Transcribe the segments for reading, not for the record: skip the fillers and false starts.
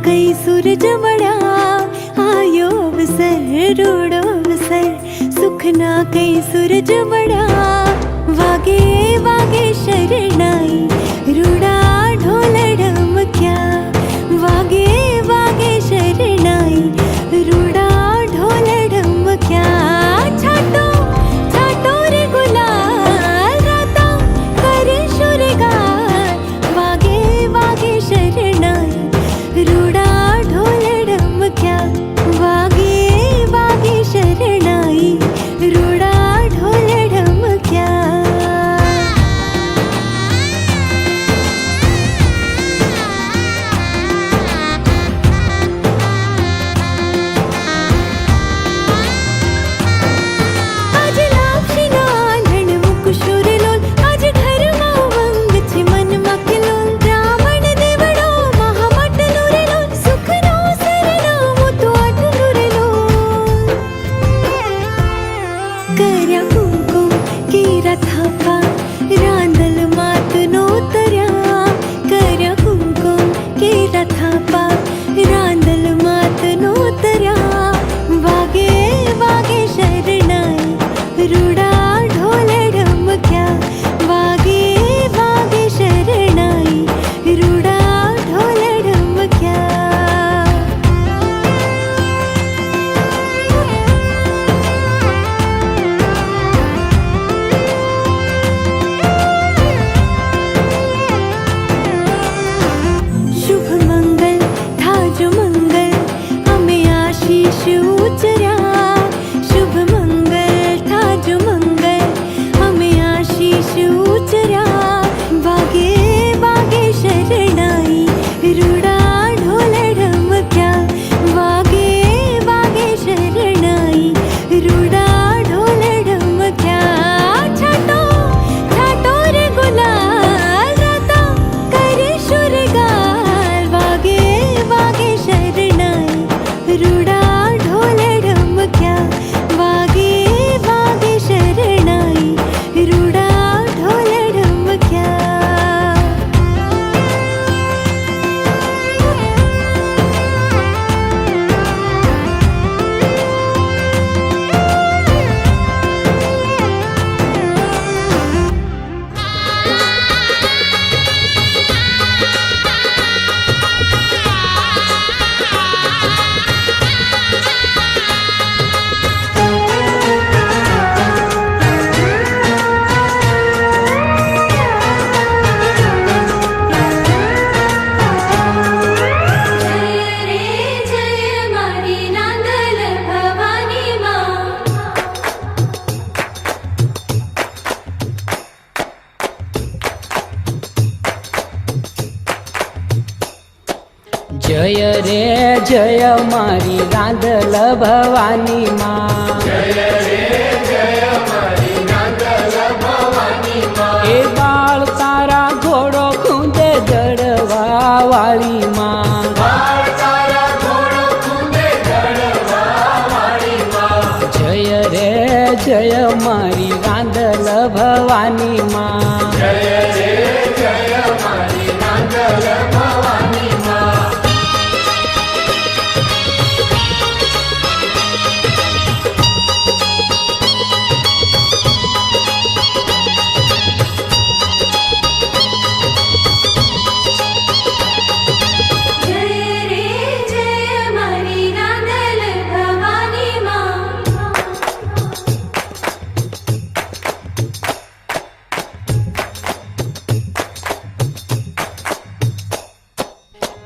कई सूरज बड़ा आयो अवसर रूड़ो अवसर सुखना कई सूरज बड़ा वागे वागे शरणाई रूड़ा ढोल ढमक्या वागे वागे शरणाई रूड़ा ढोल ढमक्या छाटो छाटो रे गुलाल राता करे शुरगार वागे वागे शरणाई रूड़ा ढोल ढमक्या वागे वागे शरणाई रूड़ा ढोल ढमक्या आज लापशीना आंधण मुकुशुरलोल आज घरमा वंग छे मनमा किलोल ब्राह्मण देवड़ो महामटलो रेलोल सुखनो सरनामो तो आटलो रेलोल कर्या कुंकुम केरा थापा रांदल मातनो तर्या कर्या कुंकुम केरा थापा रांदल मातनो तर्या वागे वागे शरणाई रूड़ा ढोल ढमक्या वागे वागे शरणाई रूड़ा ढोल ढमक्या शुभ मंगल था जो मंगल हमें आशीष उचरा शुभ मंगल था जो मंगल हमें आशीष उचरा वागे वागे शरणाई रूड़ा ढोल ढमक्या वागे वागे शरणाई रूड़ा ढोल ढमक्या छाटो छाटो रे गुलाल राता करे शुरगार वागे वागे शरणाई रूड़ा ढोल ढमक्या वागे वागे शरणाई रूड़ा ढोल ढमक्या जय रे जय मारी रांदल भवानी माँ ए बाळ तारा घोड़ो खूंदे जड़वा वाली माँ जय रे जय मारी रांदल भवानी माँ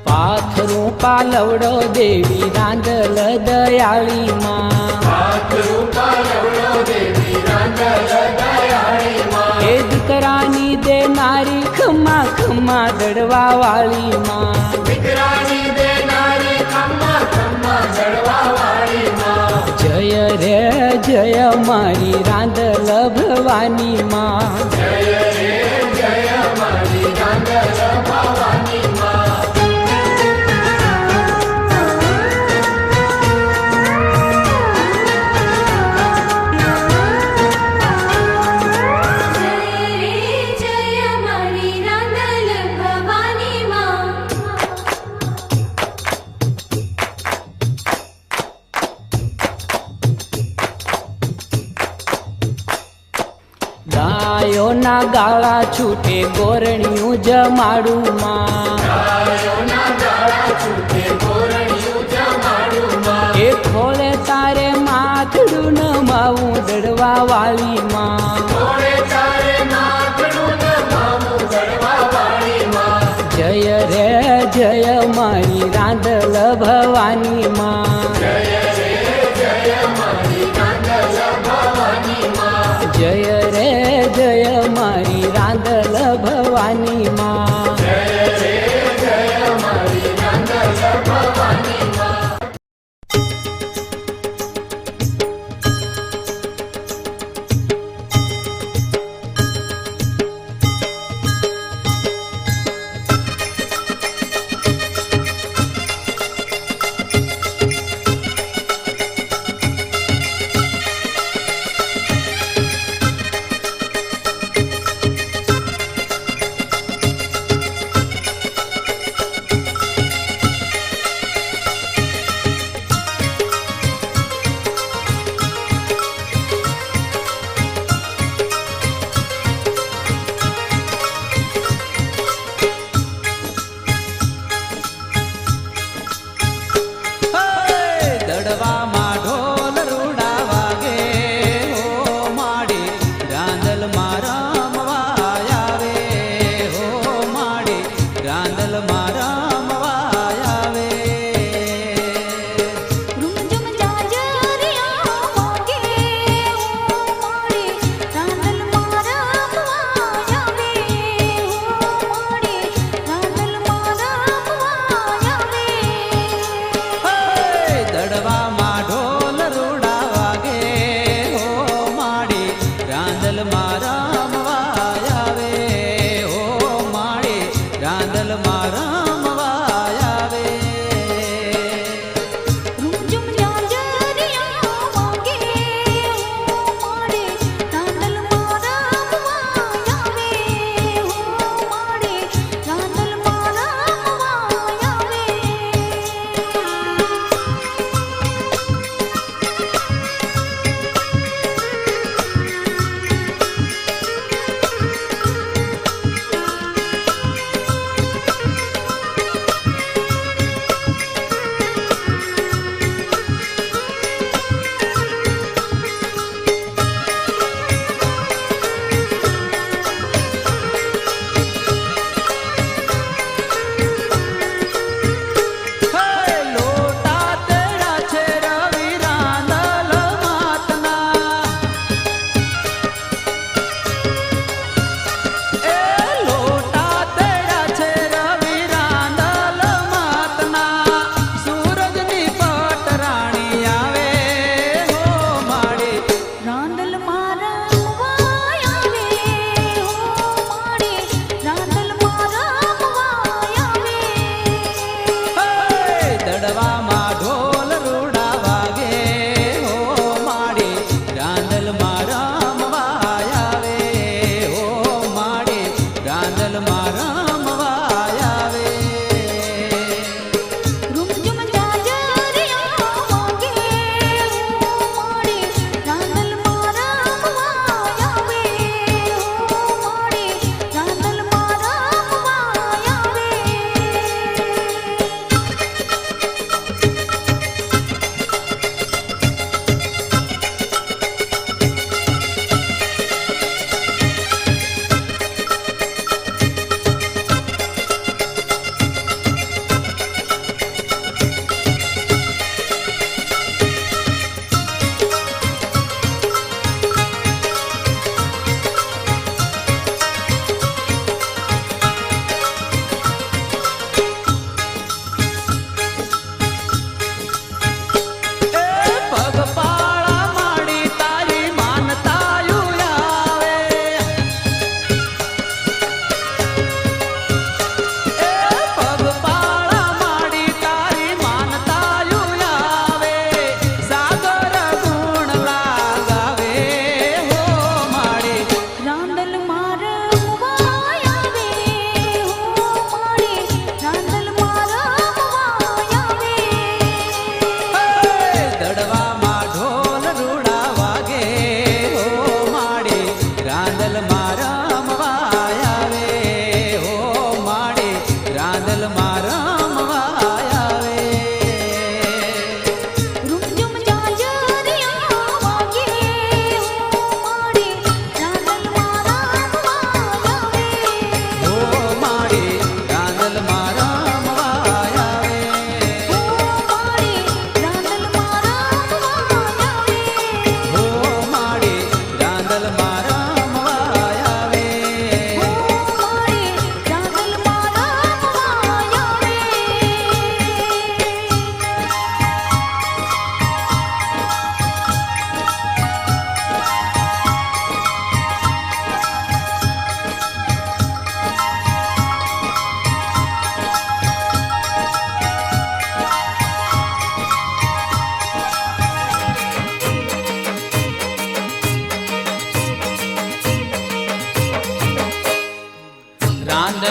पाथरू पालवडो देवी रांदल दयाळी माँ हे दीकरानी देनारी खम्मा खम्मा दड़वा वाली माँ जय रे जय मारी रांदल भवानी माँ ગાયોના ગાળા છૂટે ગોરણિયું જમાડું માં એ ખોળે તારે માથડું નમાવું દડવા વાળી માં જય રે જય મારી રાંદલ ભવાની માં જય રે જય મારી રાંદલ ભવાની માં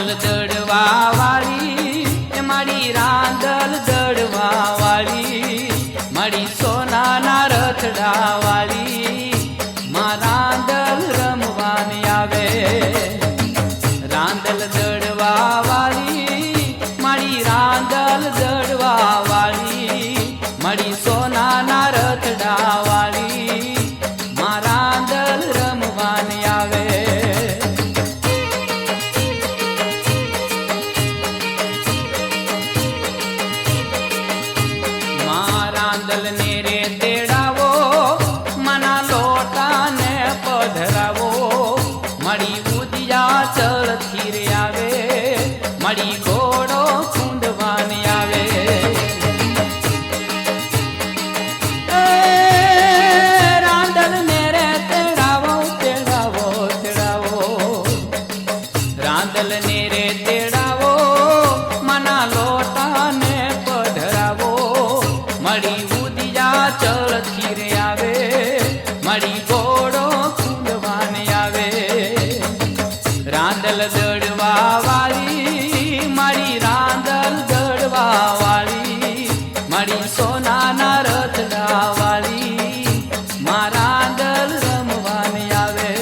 રાંદલ દડવા વાળી એ મારી રાંદલ દડવા વાળી, મારી સોનાના રથડા વાળી, માં રાંદલ રમવાની આવે. રાંદલ દડવા વાળી મારી રાંદલ દડવા વાળી, મારી સોનાના રથડા વાળી, માં રાંદલ રમવાની આવે. રાંદલ ને રે તેડાવો, મના લોટા ને પધરાવો, મળી ઉદિયા ચળથી રે આવે, મળી ઘોડો ખૂંદવાની આવે. રાંદલ ને રે તેડાવો તેડાવો તેડાવો, રાંદલ ને રે તેડાવો, મના લોટા ને પધરાવો, મળી ઉદિયા ચળથી રે આવે, મળી ઘોડો ખૂંદવાને આવે. રાંદલ દડવા વાળી મારી રાંદલ દડવા વાળી, મારી સોનાના રથડા વાળી, માં રાંદલ રમવાને આવે.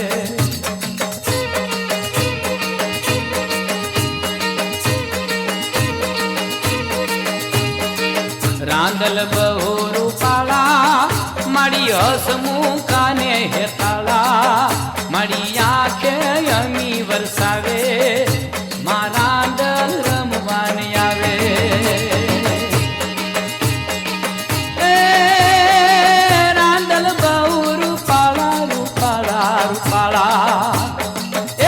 રાંદલ બહુ રૂપાળા મારી હસમુખાને હેતાળા, મારી આંખે અમી વરસાવે, માં રાંદલ રમવાને આવે. રાંદલ બહુ રૂપાળા રૂપાળા રૂપાળા,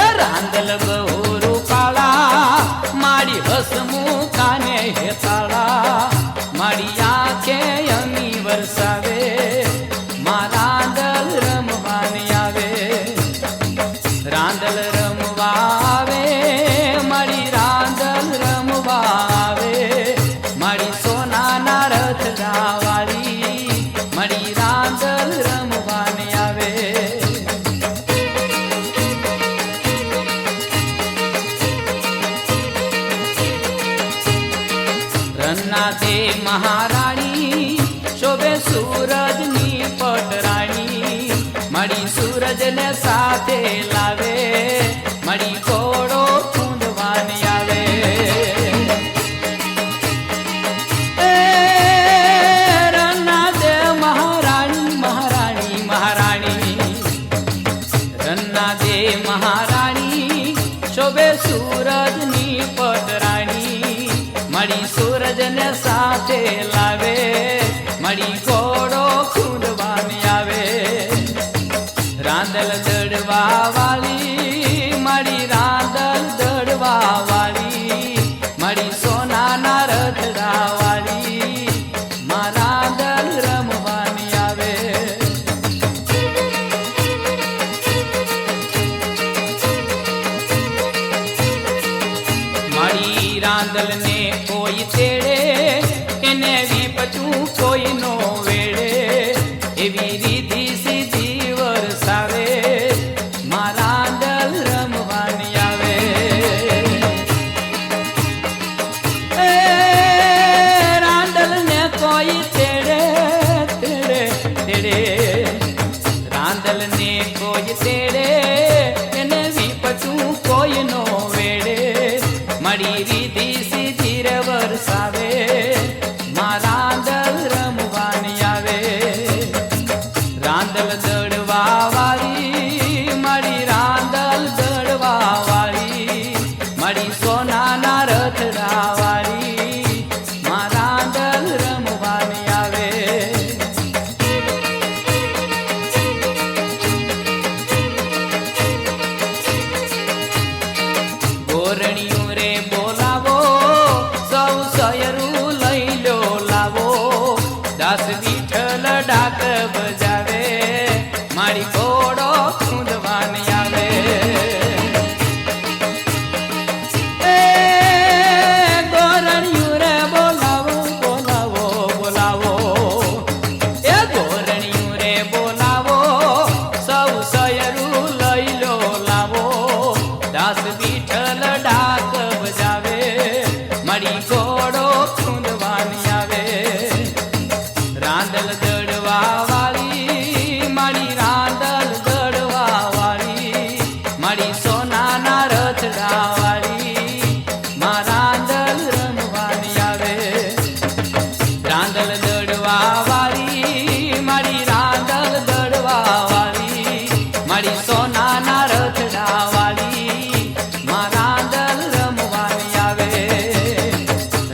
એ રાંદલ બહુ રૂપાળા મારી હસમુખાને હેતાળા, મારી આંખે અમી વરસાવે, માં રાંદલ રમવાની આવે. રાંદલ રમવા આવે મારી રાંદલ રમવા આવે, મારી સોનાના રથડા વાળી, મારી રાંદલ રમવાની આવે. રન્ના દે મહારાણી શોભે સૂરજની પટરાણી, મારી સૂરજને સાથે લાવે, મારી ઘોડો ખૂંદવાની આવે. રન્ના દે મહારાણી મહારાણી મહારાણી, રન્ના દે મહારાણી શોભે સૂરજની પટરાણી, મારી સૂરજને સાથે લાવે, મારી ઘોડો ખૂંદવાની આવે. રાંદલ દડવા વાળી મારી રાંદલ દડવા વાળી, મારી સોનાના રથડા વાળી, માં રાંદલ રમવાની આવે. મારી રાંદલ ને કોઈ તેડે, એને વિપચું કોઈ નો વેડે, એવી રીધી સીધી વરસાવે, માં રાંદલ રમવાની આવે. રાંદલ ને કોઈ તેડે તેડે તેડે, રાંદલ ને કોઈ તેડે, એને વિપચું કોઈ નો વેડે, મારી રીધી સીધી રે વરસાવે, માં રાંદલ રમવાની આવે. રાંદલ દડવા વાળી મારી રાંદલ દડવા વાળી, મારી સોનાના રથડા વાળી, માં રાંદલ રમવાની આવે. ગોરણિયું રે બોલાવો, સૌ સયરું લઈ લો લાવો, દાસ વિઠ્ઠલ ડાક બજાવે, મારી ઘોડો ખૂંદવાની આવે. ગોરણિયું રે બોલાવો બોલાવો બોલાવો, એ ગોરણિયું રે બોલાવો, સૌ સયરું લઈ લો લાવો, દાસ વિઠ્ઠલ ડાક રાંદલ દડવા વાળી મારી રાંદલ દડવા વાળી મારી સોનાના રથડા વાળી માં રાંદલ રમવાની આવે રાંદલ દડવા વાળી મારી રાંદલ દડવા વાળી મારી સોનાના રથડા વાળી માં રાંદલ રમવાની આવે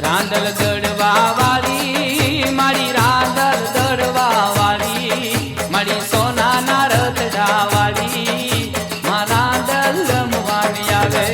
રાંદલ દડવા વાળી મારી રાંદલ દડવા વાળી મારી સોનાના રથડા વાળી માં રાંદલ રમવાની આવે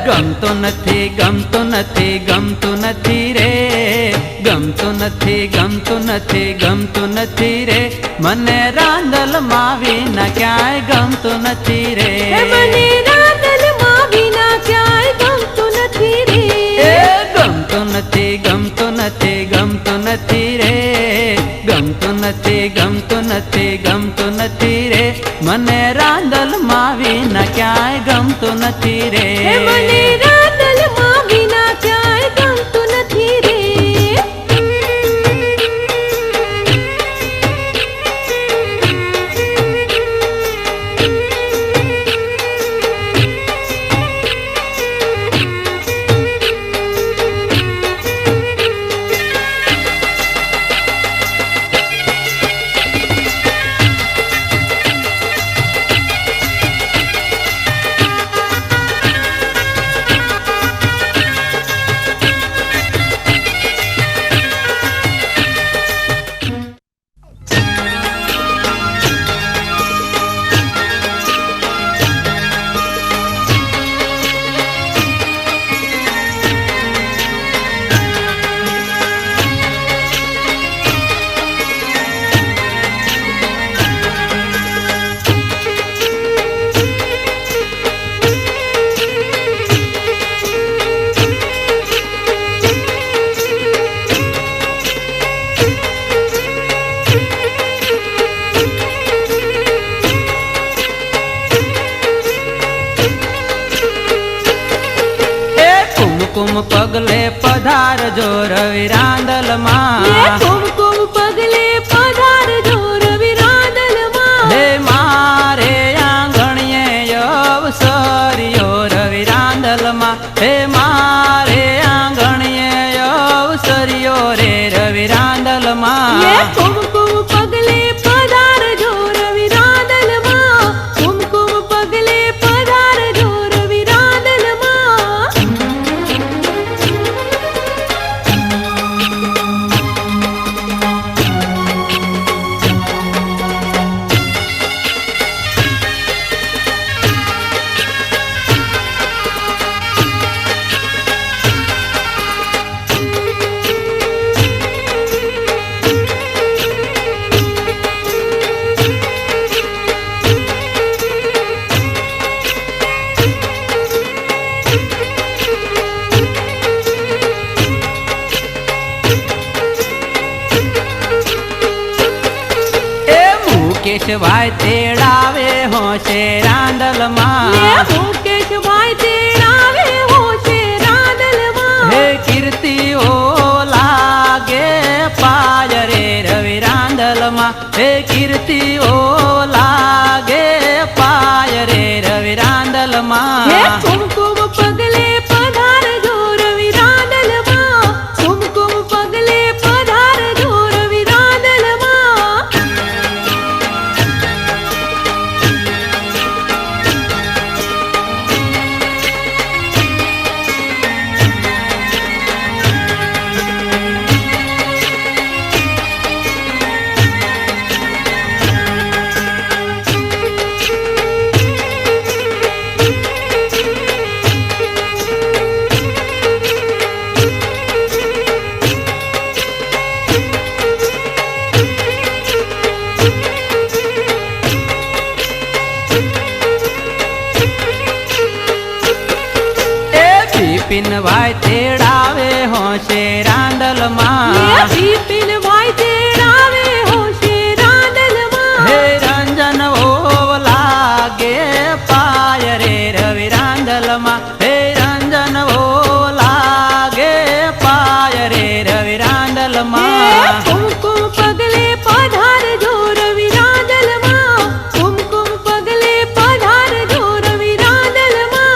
ગમતો નથી ગમતો નથી ગમતું નથી રે ગમતું નથી ગમતું નથી ગમતું નથી રે મને રાંદલમાં વિના ક્યાંય ગમતું નથી રે મને રાંદલમાં વિના ક્યાંય ગમતું નથી રે ગમતું નથી ગમતું નથી ગમતું નથી રે ગમતું નથી ગમતું નથી ગમતું નથી રે મને રાંદલમાં વિના ક્યાંય ગમતું નથી રે મને રાંદલમાં વિના ક્યાંય ગમતું નથી રે કુમકુમ પગલે પધારજો રવિ રાંદલમાં કુમકુમ પગલે પધારજો રવિ રાંદલમાં હે મારે આંગણીએ અવસર્યો રવિ રાંદલમાં હે મારે આંગણીએ અવસર્યો રે રવિ રાંદલમાં કુમકુમ પગલે પધારજો રવિ રાંદલમાં કુમકુમ પગલે પધારજો રવિ રાંદલમાં મુકેશભાઈ તેડાવે હોશે રાંદલમાં મુકેશભાઈ તેડાવે હોશે રાંદલમાં હે કીર્તિઓ લાગે પાય રે રવિ રાંદલમાં હે કીર્તિઓ લાગે પાય રે રવિ રાંદલમાં કુમકુમ પગલે પધારજો રવિ રાંદલમાં કુમકુમ પગલે પધારજો રવિ રાંદલમાં બિપિન ભાઈ તેડાવે હોશે રાંદલમાં બિપિન ભાઈ તેડાવે હોશે રાંદલમાં હે રંજન ઓવ લાગે પાય રે રવિ રાંદલમાં હે રંજન ઓવ લાગે પાય રે રવિ રાંદલમાં કુમકુમ પગલે પધારજો રવિ રાંદલમાં કુમકુમ પગલે પધારજો રવિ રાંદલમાં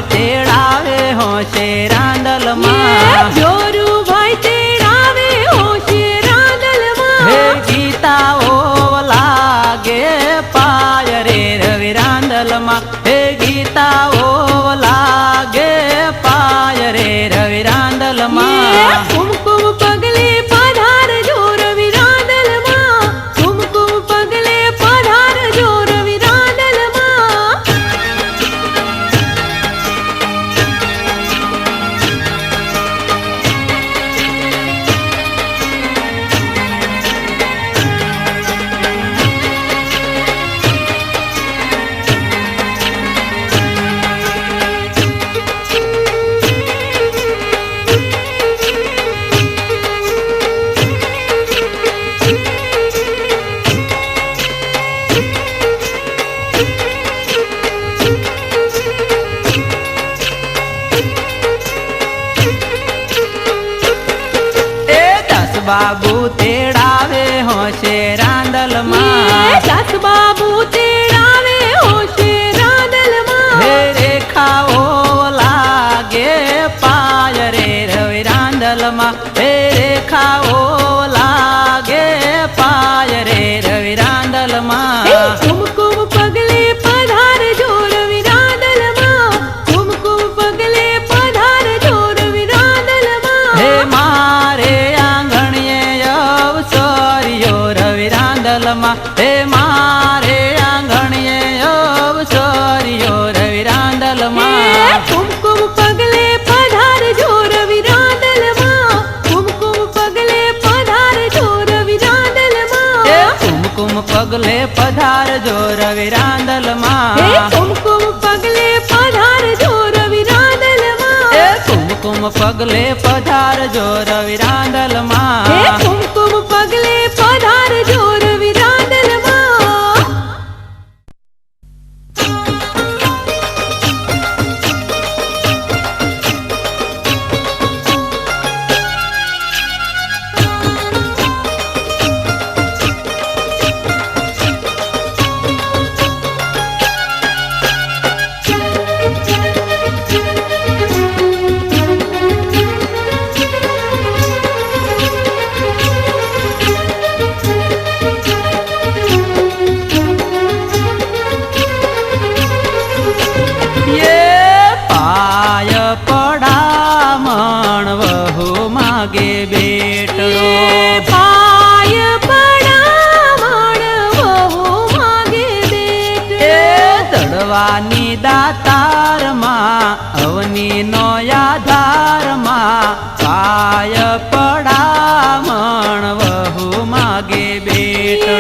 તેડાવે હોશે રાંદલમાં જોરુ ભાઈ તેડાવે હોશે રાંદલમાં હે ગીતા ઓવ લાગે પાય રે રવિ રાંદલમાં હે ગીતા ઓવ લાગે પાય રે રવિ રાંદલમાં કુમકુમ પગલે પધારજો રવિ રાંદલમાં કુમકુમ પગલે પધારજો રવિ રાંદલમાં બાબુ તેડાવે હોશે રાંદલમાં દસ બાબુ તેડાવે હોશે રાંદલમાં હે રેખાઓ લાગે પાય રે રવિ રાંદલમાં હે રેખાઓ લાગે પાય રે રવિ રાંદલમાં કુમકુમ પગલે પધારજો રવિ રાંદલમાં કુમકુમ પગલે પધારજો રવિ રાંદલમાં હે મારે આંગણીએ અવસર્યો રવિ રાંદલમાં હે મારે આંગણીએ અવસર્યો રવિ રાંદલમાં કુમકુમ પગલે પધારજો રવિ રાંદલમાં કુમકુમ પગલે પધારજો રવિ રાંદલમાં કુમકુમ પગલે પધારજો રવિ રાંદલમાં કુમકુમ પગલે પધારજો રવિ રાંદલમાં કુમકુમ પગલે પધારજો રવિ રાંદલમાં કુમકુમ પગલે પધારજો રવિ રાંદલમાં માગે બેટડો પાય પડામણ વહુ માગે બેટડો તડવાની દાતારમાં અવની નો આધારમાં પાય પડામણ વહુ માગે બેટડો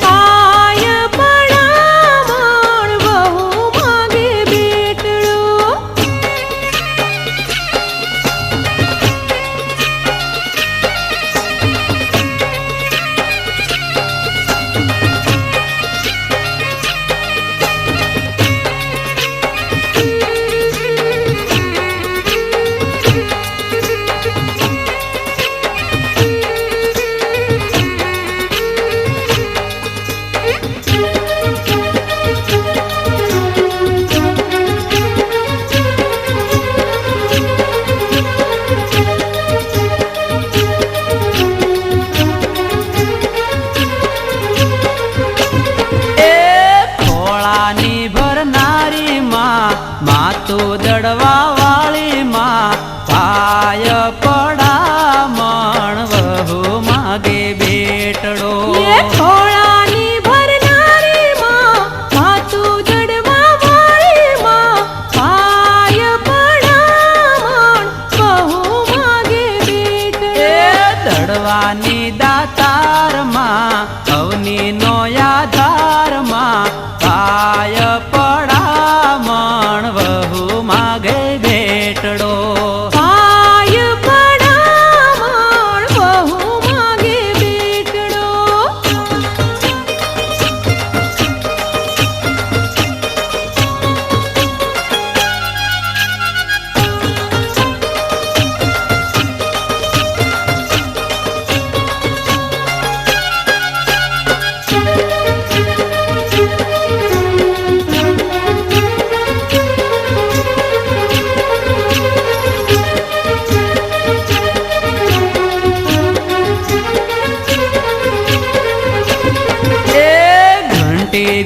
પાય પડામણ વહુ માગે બેટડો આધારમાં પાય પડામણ વહુ માગે ભેટડો પાય પડામણ વહુ માગે બેટડો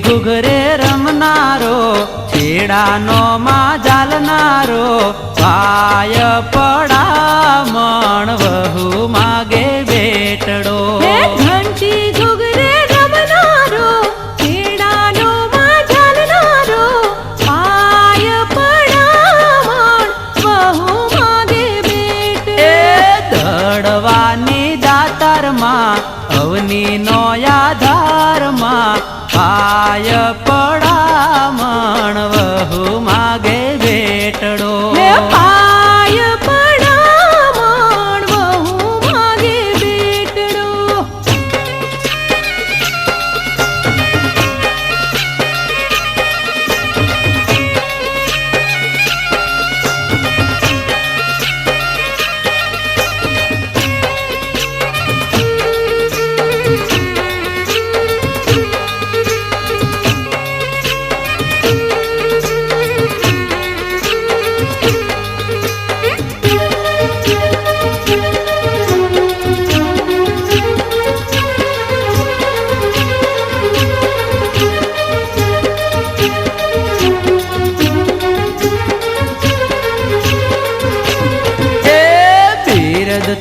ઘુઘરે રમનારો છેડાનો માં જાલનારો પાય પડામણ વહુ માગે બેટડો ઘંટી ઘુઘરે રમનારો છેડાનો માં ઝાલનારો પાય પડામણ વહુ માગે બેટડો દડવાની દાતારમાં અવનીનો આધારમાં પાય પડામણ વહુ માગે ભેટડો પાય પડામણ વહુ માગે બેટડો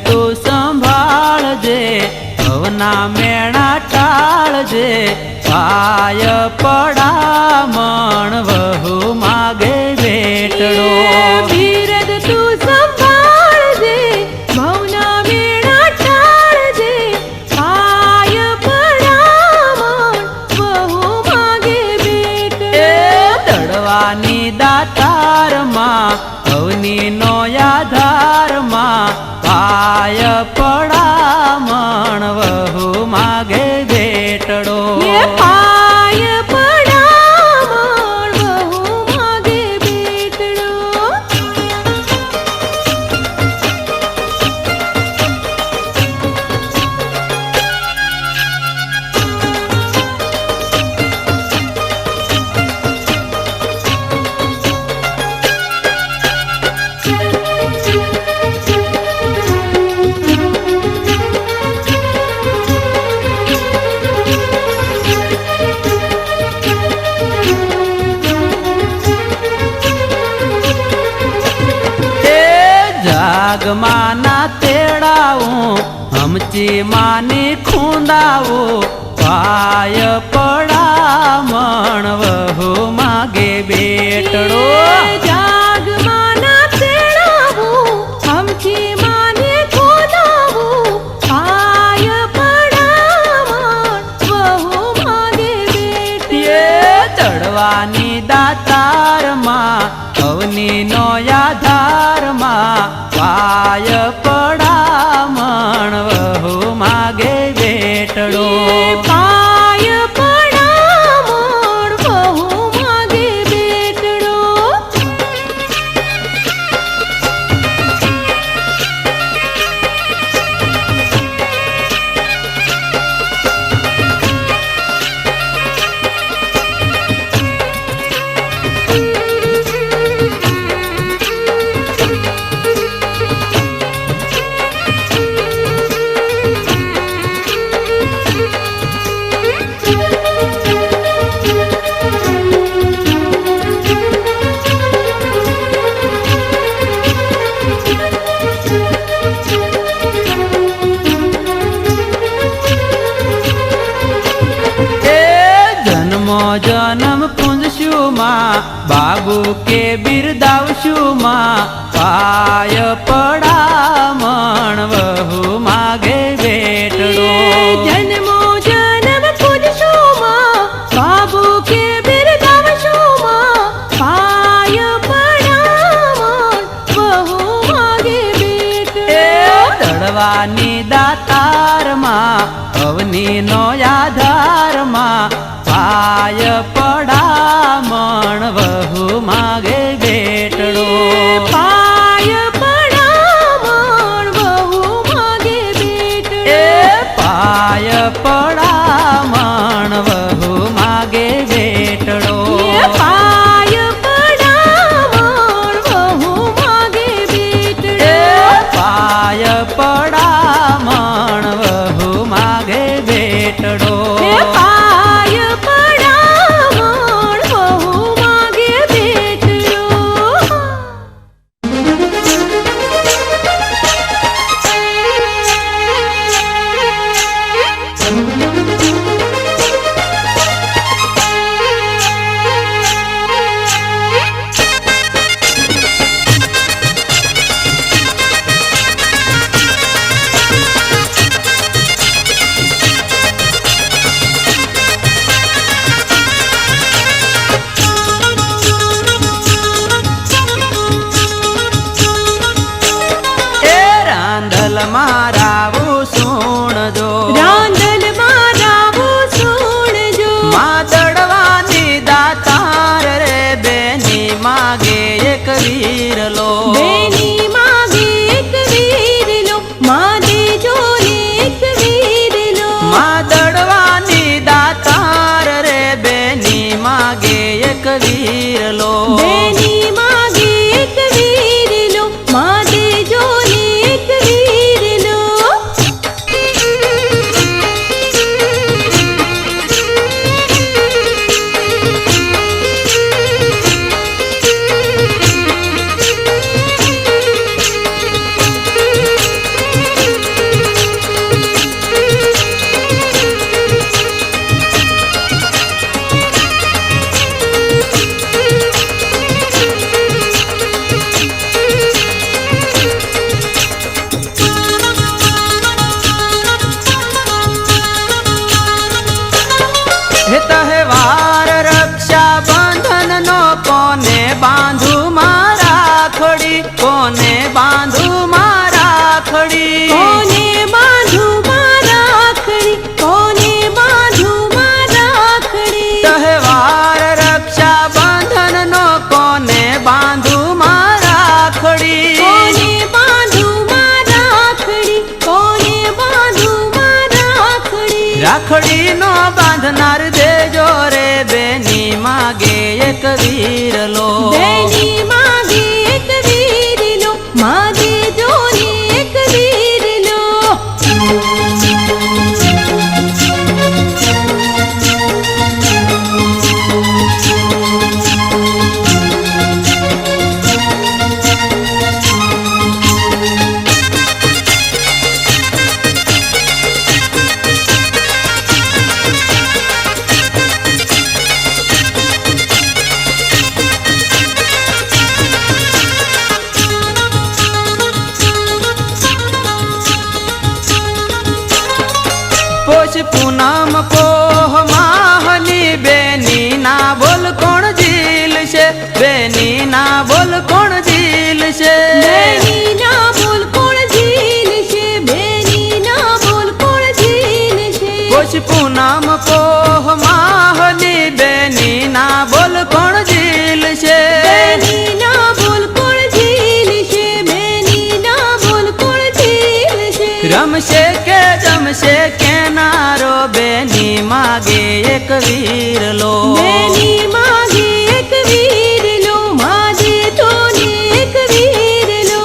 તું સંભાળજે ભવના મેણા ટાળજે પાય પડામણ વહુ માગે ભેટડો બિરદ તું સંભાળજે ભવના મેણા ટાળજે પાય પડામણ વહુ માગે બેટડો દડવાની દાતારમાં અવનીનો આધારમાં પાય પડામણ વહુ માગે ભેટડો પાય પડામણ વહુ માગે બેટડો જાગમાના તેડાવું હમચી માની ખૂંદાવું પાય પડામણ વહુ માગે બેટડો જાગમાના તેડાવું હમચી માને ખોદાવું પાય પડામણ વહુ માગે બેટડો ચડવાની દાતારમાં અવનીનો આધારમાં પાય પડામણ વહુ માગે બેટડો પાય પડામણ વહુ માગે બેટડો જન્મ પૂંજશું માં બાબુ કે બિરદાવશું માં પાય પડામણ વહુ માગે બેટડો જન્મો જન્મ પૂજશું માં વીરલો બેની માગે એક વીરલો માં દેજો ને એક વીરલો માં દડવાની દાતાર રે બેની માગે એક વીરલો બેની માગે એક વીરલો માં દેજો ને એક વીરલો હે તહેવાર રક્ષા બંધન નો કોને બાંધુ મારા ખડી કોને બાંધુ મારા ખડી કોને બાંધુ મારા ખડી કોને બાંધુ મારા ખડી તહેવાર રક્ષા બંધન નો કોને બાંધુ મારા ખડી કોને બાંધુ મારા ખડી કોને બાંધુ મારા ખડી રાખડી નો બાંધનાર દેજો રે બેની માગે એક વીરલો બેની માગે એક વીરલો માં દેજો ને એક વીરલો પોષ પૂનમ પોહ માહની બેની ના બોલ કોણ ઝીલ છે બેની ના બોલ કોણ ઝીલ છે બેની ના બોલ કોણ ઝીલ છે બેની ના બોલ કોણ ઝીલ છે પોષ પૂનમ પોહ માહની બેની ના બોલ કોણ ઝીલ છે બેની ના બોલ કોણ ઝીલ છે બેની ના બોલ કોણ ઝીલ છે રમશે કે જમશે કેનારો બેની માગે એક વીરલો બેની માગે એક વીરલો માં દેજો ને એક વીરલો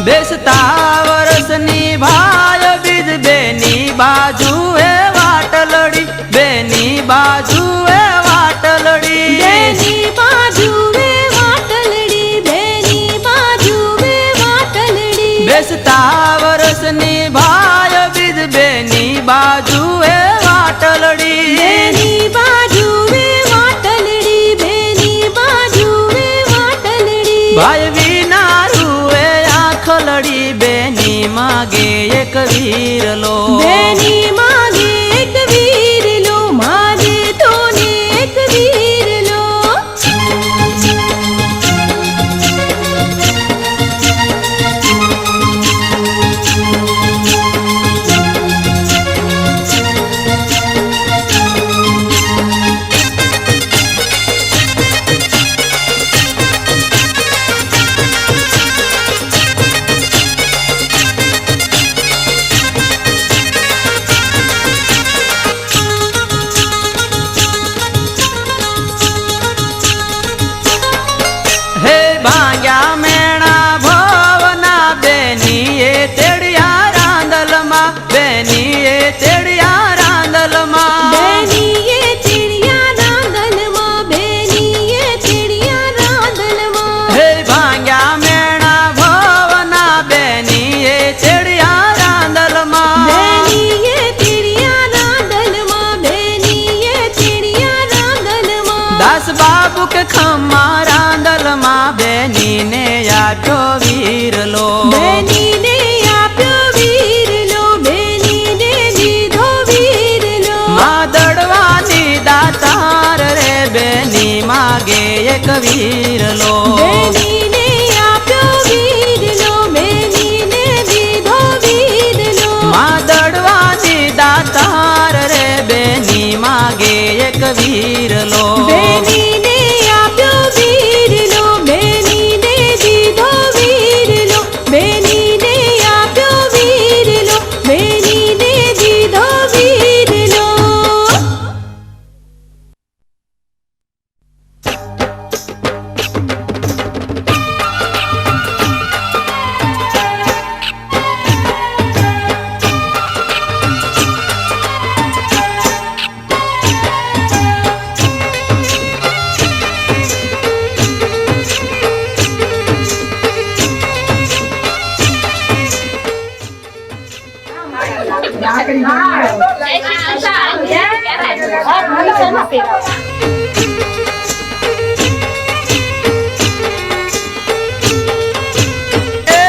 બેસતા વરસની ભાય બીજ બેની બાજુએ વાટલડી બેની બાજુએ વાટલડી બેની બાજુએ વાટલડી બેની બાજુએ વાટલડી બેસતા વરસની ભાય બીજ બેની બાજુએ વાટલડી બેની બાજુએ વાટલડી બેની બાજુએ વાટલડી ભાઈ વિના રૂએ આંખલડી બેની માગે એક વીરલો બેની માગે એક વીરલો માં દેજો ને એક વીરલો માં બેનીને આપ્યો વીરલો બેનીને આપ્યો વીરલો બેનીને દીધો વીરલો માં દડવાની દાતાર રે બેની માગે એક વીરલો બેનીને આપ્યો વીરલો બેનીને દીધો વીરલો માં દડવાની દાતાર રે બેની માગે એક વીરલો બેનીને આપ્યો વીરલો બેનીને દીધો વીરલો બેનીને આપ્યો વીરલો બેનીને દીધો વીરલો એ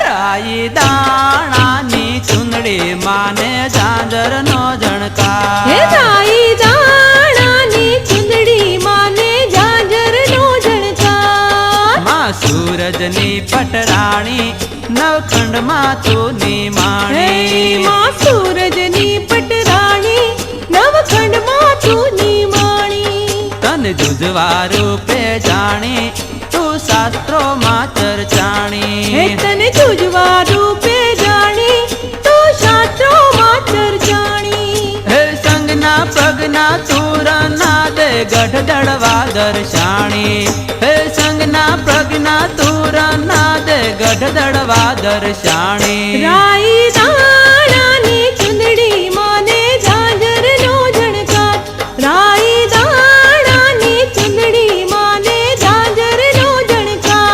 રાઈ દાણાની ચુંદડી માને ઝાંઝર નો હે જણકાર રાઈ દાણાની ચુંદડી માને ઝાંઝરનો ઝણકાર માં સૂરજની પટરાણી નવખંડમાં તુની હે માણી માં સૂરજની પટરાણી નવખંડમાં તુની માણી તન જુજવા રૂપે જાણી તું શાસ્ત્રોમાં હે ચર્ચાણી તને જુજવા રૂપે જાણી તો શાસ્ત્રોમાં ચર્ચાણી હે સંગના પગના તુરના દે ગઢ દડવા દર્શાણી હે સંગના પ્રજ્ઞા તુરના દે ગઢ દડવા દર્શાણી રાઈ દાણાની ચુંદડી માને ઝાંઝરનો ઝણકાર રાઈ દાણાની ચુંદડી માને ઝાંઝરનો ઝણકાર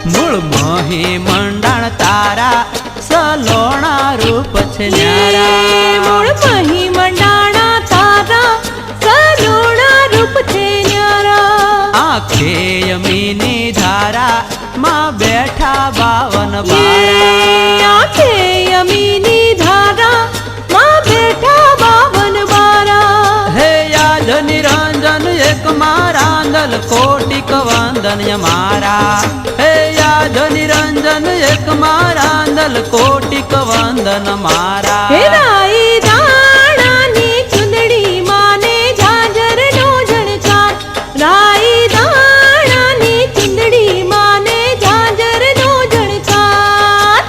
મૂળ મોહી મંડાણ તારા સલોણા રૂપ છે ન્યારા મૂળ મહી મંડાણા તારા સલોણા રૂપ છે ન્યારા આંખે યમીની ધારા માં બેઠા બાવન બારા આંખે યમીની ધારા માં બેઠા બાવન બારા હે યાદ નિરંજન એક મારાંદલ કોટિક વંદન મારા હે યાદ નિરંજન એક મારાંદલ કોટિક વંદન મારા હે રાઈ દાણાની ચુંદડી માને ઝાંઝરનો ઝણકાર રાઈ દાણાની ચુંદડી માને ઝાંઝરનો ઝણકાર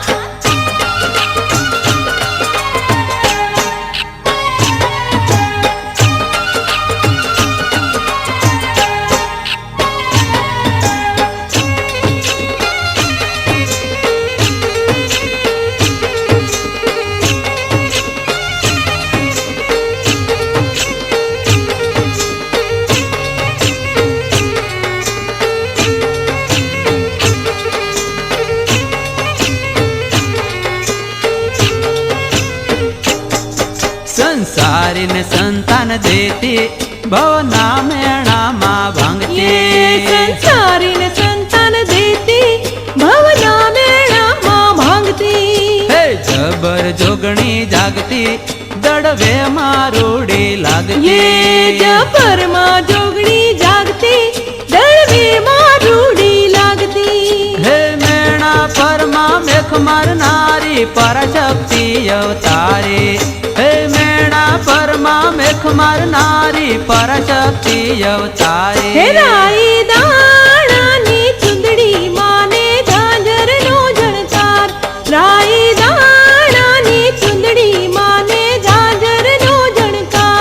સંસારીને સંતાન દેતી ભવના મેણામાં ભાંગતી સંસારીને સંતાન દેતી ભવના મેળામાં ભાંગતી હે જબર જોગણી જાગતી દડવે મારોડી લાગતી જબરમાં જોગણી જાગતી દળવેમાં રૂડી લાગતી હે મેણા પરમાં મેખ મારનારી પરાશક્તિ અવતારી હે મેણા પરમાં મેખ મારનારી પરાશક્તિ અવતારી હે રાઈ દાણાની ચુંદડી માને ઝાંઝરનો ઝણકાર રાઈ દાણાની ચુંદડી માને ઝાંઝરનો ઝણકાર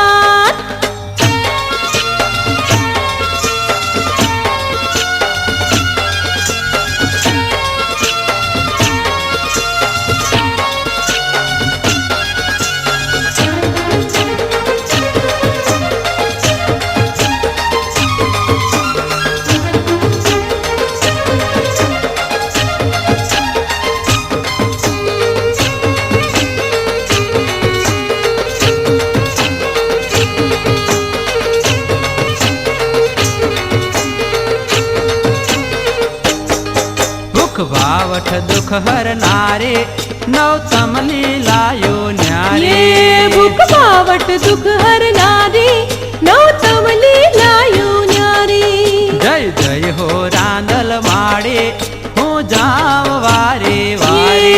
भूख बावठ दुख हरनारे नवतम लीलायो न्यारे। ये भूख बावट दुख हरनारी नवतम लीलायो न्यारी। जय जय हो रांदल माड़े हूँ जाव वारे वारे।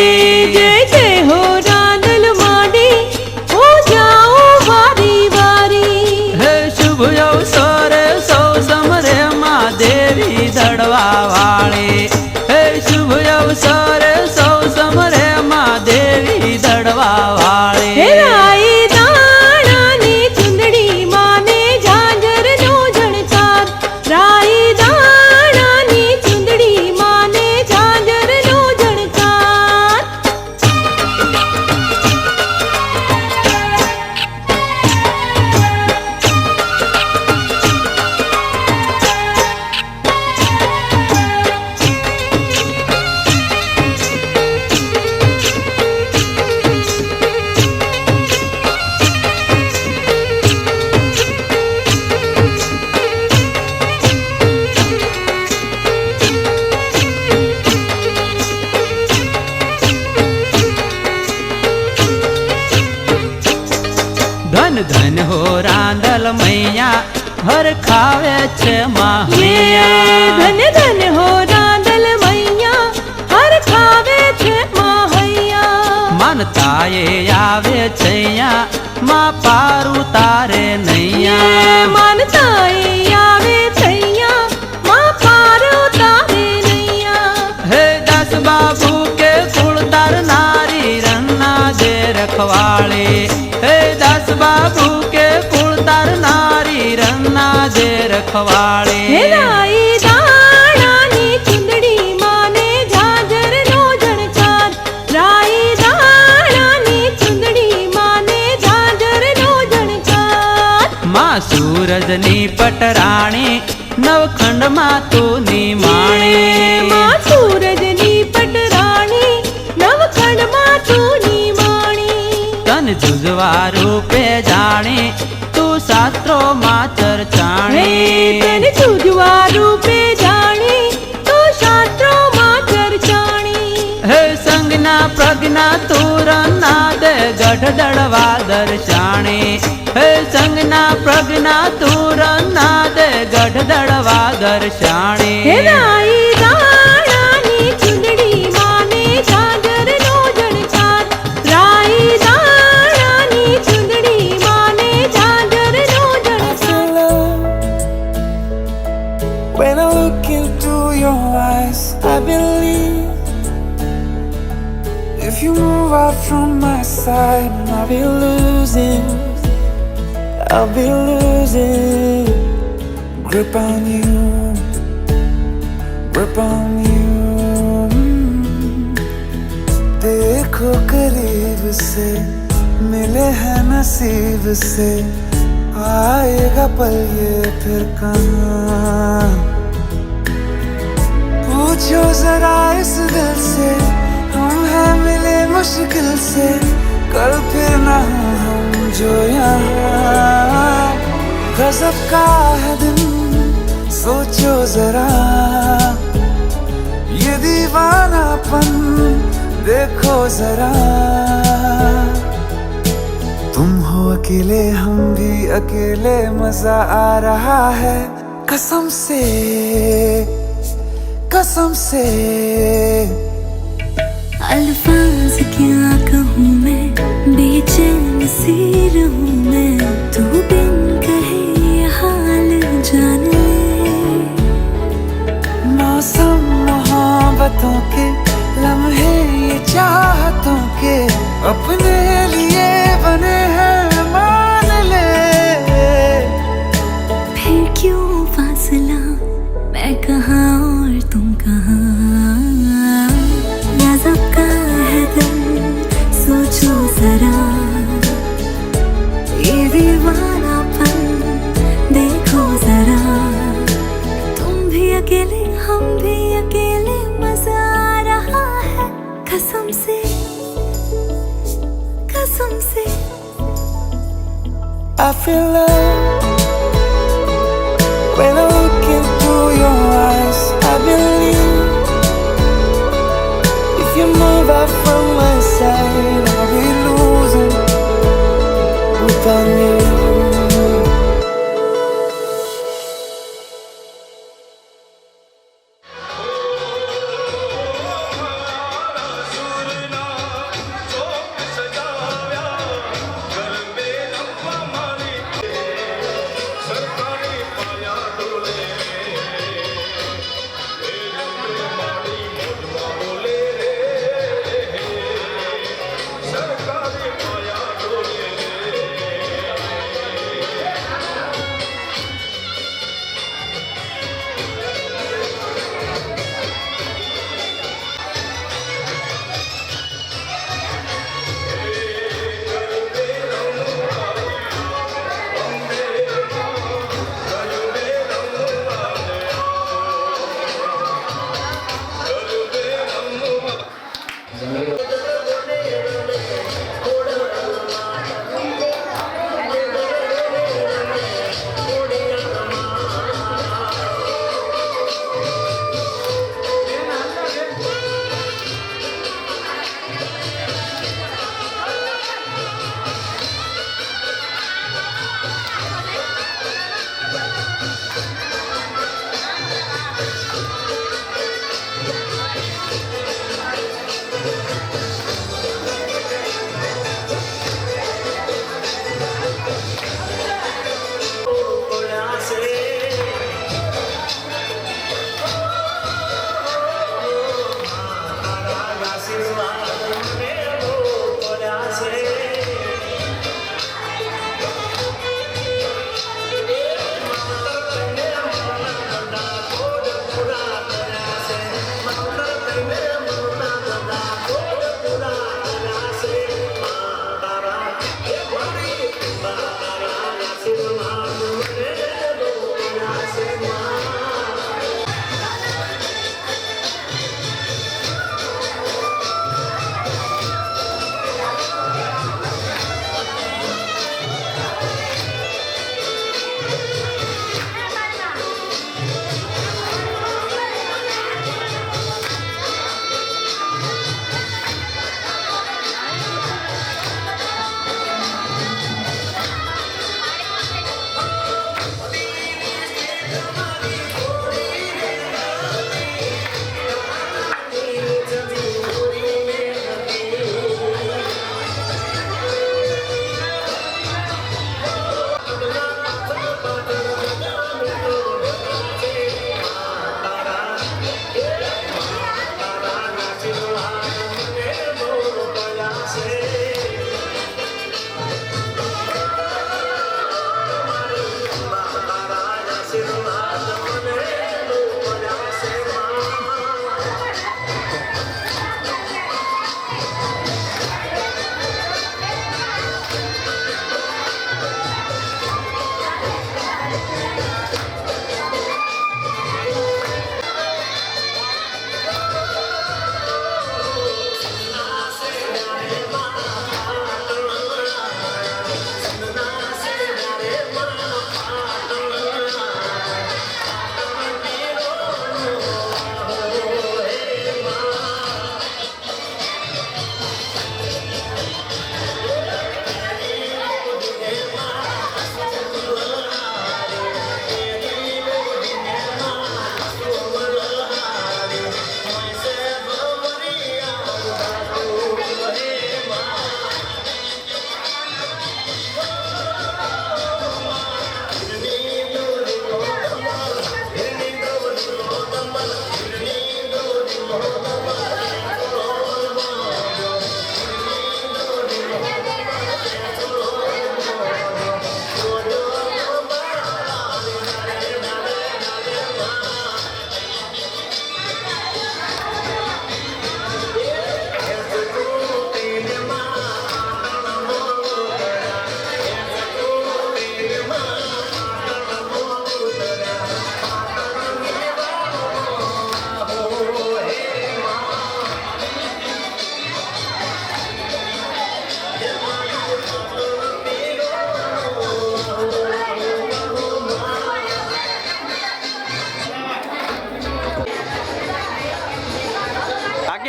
जय जय हो रांदल माड़े हो जाओ वारी वारी। हे शुभ अवसर सौ समरे माँ देवी दड़वा वाले। हे शुभ अवसर सौ समरे माँ देवी दड़वा वाले। हे राई दाणा नी चुंदड़ी माने झांझर नो झणकार। राई दाणा नी चुंदड़ी माने झांझर नो झणकार। धन धन हो रांदल मैया हर खावे छे ये माहैया। धन धन हो रांदल मैया हर खावे छे माहैया। मानता ये आवे छैया माँ पारू तारे नैया। ये मानता ये आवे छैया माँ पार उतारे नैया। हे दस बाबू के कुल तार नारी रन्ना दे रखवाले। हे दस बाबू के कुल तार नारी रन्ना दे रखवाले। हे राई दाणा नी चुंदड़ी माने झांझर नो झणकार। राई दाणा नी चुंदड़ी माने झांझर नो झणकार। माँ सूरजनी पटराणी नवखंड माँ तू नी माणे। माँ सूरजनी पटराणी नवखंड माँ तूनी माणी। तन जुजवा रूपे जाणे तू शास्त्रो माँ हे चर्चाणी। तन जुजवा रूपे जाणी तो शास्त्रो माँ चर्चाणी। हे संज्ञा प्रज्ञा तू रन्ना दे गढ़ दड़वा दर्शाणे। हे संज्ञा प्रज्ञा तू रन्ना दे गढ़ दड़वा दर्शाणे। हे राई दाणा नी चुंदड़ी माने झांझर नो झणकार। राई दाणा नी चुंदड़ी माने झांझर no झणकार। When I look into your eyes, I believe if you move out from my side, I'll be losing grip on you, grip on you. देखो करीब से मिले हैं नसीब से, आएगा पल ये फिर कहाँ। पूछो जरा इस दिल से, हम हैं मिले मुश्किल से, कल फिर ना हो हम जो यहाँ। गजब का है दिन सोचो जरा, ये दीवानापन देखो जरा। तुम हो अकेले हम भी अकेले, मजा आ रहा है कसम से, कसम से। अल्फाज क्या कहूँ मैं, बेचैन सी रहूँ मैं, तू बिन कहे ये हाल जान ले। मौसम मोहब्बतों के लम्हे ये चाहतों के, अपने लिए बने हैं मान ले। फिर क्यों फासला, मैं कहाँ और तुम कहाँ। गजब का है दिल सोचो जरा, ये दीवानापन देखो जरा। तुम भी अकेले हम भी अकेले, मजा आ रहा है कसम से, कसम से। I feel love when I look into your eyes. I believe move out from my side, I'll be losing without you.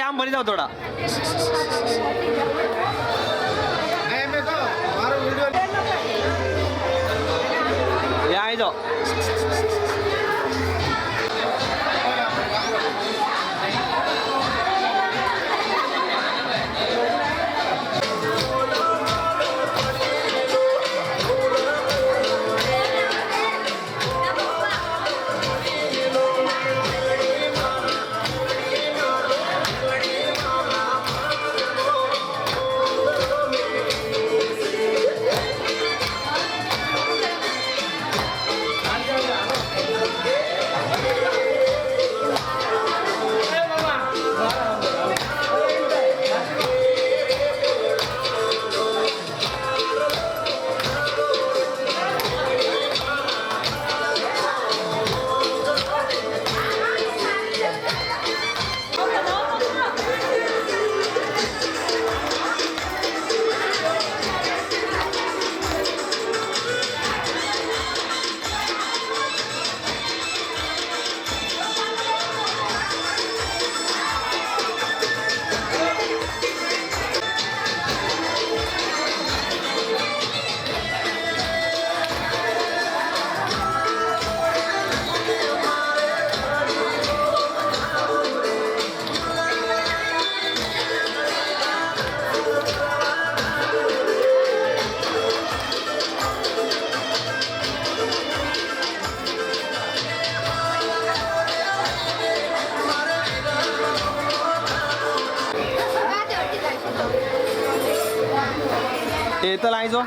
ખાલી આમ ભરી જાઓ થોડા. આવી જાઓ. એ તો લાવી જો.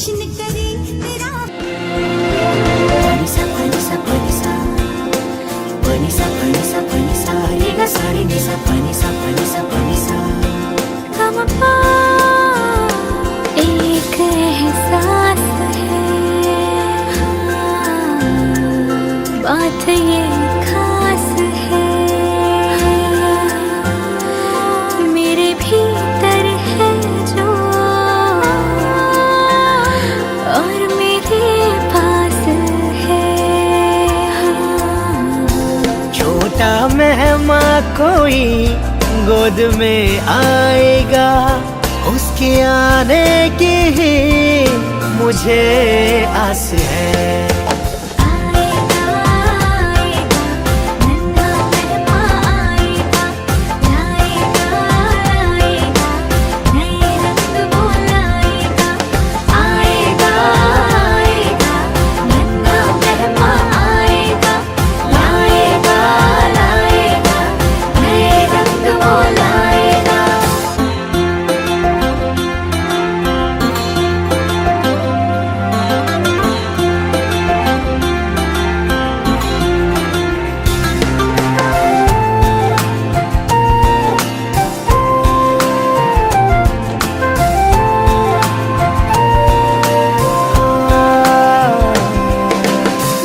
जश्न करे तेरा पनिसा पनिसा पनिसा पनिसा पनिसा पनिसा रे गा सा रे नि सा पनिसा पनिसा पनिसा गमपा एक एहसास है बात ये खास है मेरे भीतर है जो और मेरे पास है छोटा मेहमान कोई गोद में आएगा उसके आने की ही मुझे आस है आएगा आएगा नन्हा मेहमान आएगा लाएगा लाएगा नए रंग वो लाएगा आएगा आएगा नन्हा मेहमान आएगा लाएगा लाएगा नए रंग वो लाएगा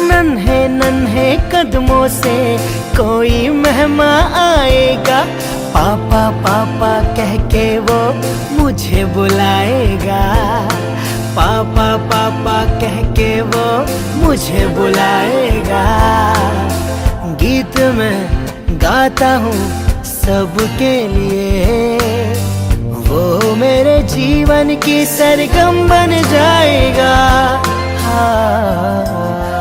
नन्हे नन्हे कदमों से कोई मेहमान आएगा पापा पापा कह के वो मुझे बुलाएगा पापा पापा कह के वो मुझे बुलाएगा गीत में गाता हूँ सबके लिए वो मेरे जीवन की सरगम बन जाएगा हाँ